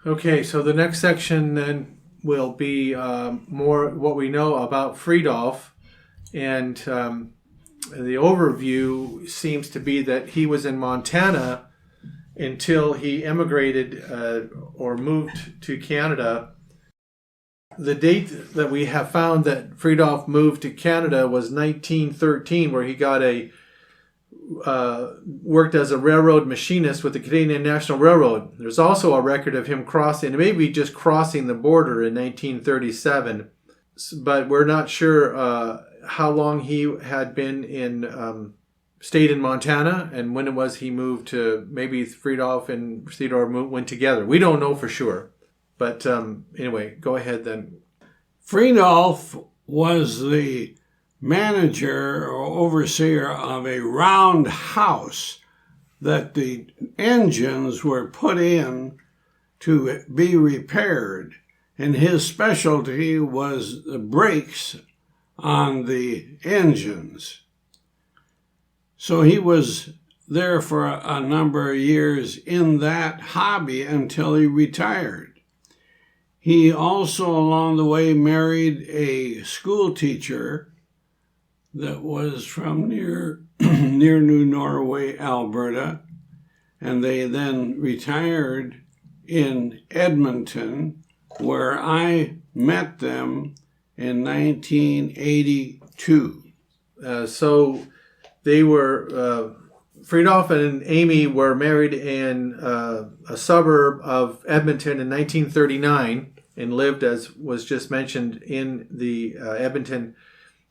Okay, so the next section then will be more what we know about Fridolf. And the overview seems to be that he was in Montana until he emigrated or moved to Canada. The date that we have found that Fridolf moved to Canada was 1913, where he got worked as a railroad machinist with the Canadian National Railroad. There's also a record of him crossing, maybe just crossing the border in 1937, but we're not sure how long he had been stayed in Montana and when it was he moved to. Maybe Fridolf and Theodore went together. We don't know for sure. But anyway, go ahead then. Fridolf was the manager or overseer of a round house that the engines were put in to be repaired. And his specialty was the brakes on the engines. So he was there for a number of years in that hobby until he retired. He also, along the way, married a school teacher that was from near New Norway, Alberta, and they then retired in Edmonton, where I met them in 1982. So they were, Fridolf and Amy were married in a suburb of Edmonton in 1939 and lived, as was just mentioned, in the Edmonton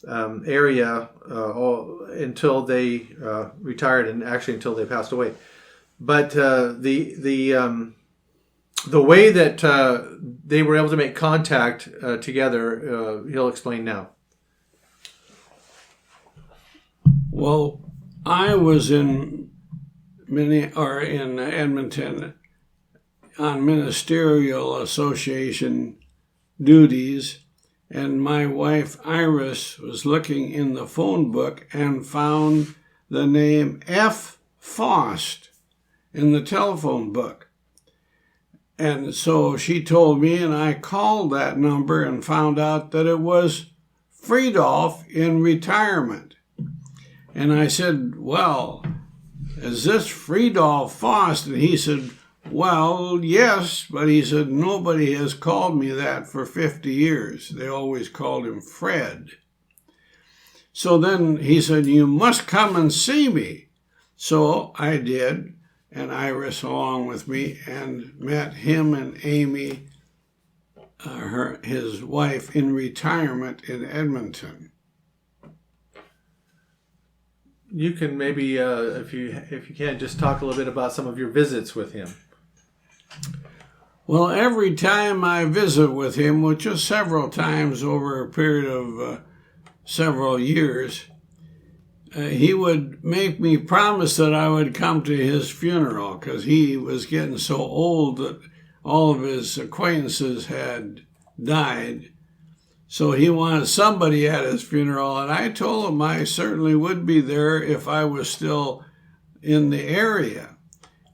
area until they retired, and actually until they passed away. But the way that they were able to make contact together, he'll explain now. Well, I was in Edmonton on ministerial association duties, and my wife Iris was looking in the phone book and found the name F. Faust in the telephone book. And so she told me, and I called that number and found out that it was Fridolf in retirement. And I said, well, is this Fridolf Faust? And he said, well, yes, but he said, nobody has called me that for 50 years. They always called him Fred. So then he said, you must come and see me. So I did, and Iris along with me, and met him and Amy, his wife, in retirement in Edmonton. You can maybe, if you can, just talk a little bit about some of your visits with him. Well, every time I visit with him, which is several times over a period of several years, he would make me promise that I would come to his funeral, because he was getting so old that all of his acquaintances had died. So he wanted somebody at his funeral, and I told him I certainly would be there if I was still in the area.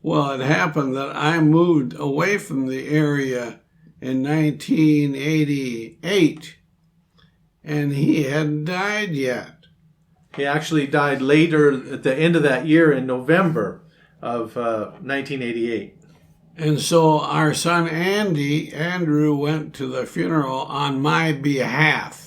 Well, it happened that I moved away from the area in 1988, and he hadn't died yet. He actually died later at the end of that year in November of 1988. And so our son Andrew went to the funeral on my behalf.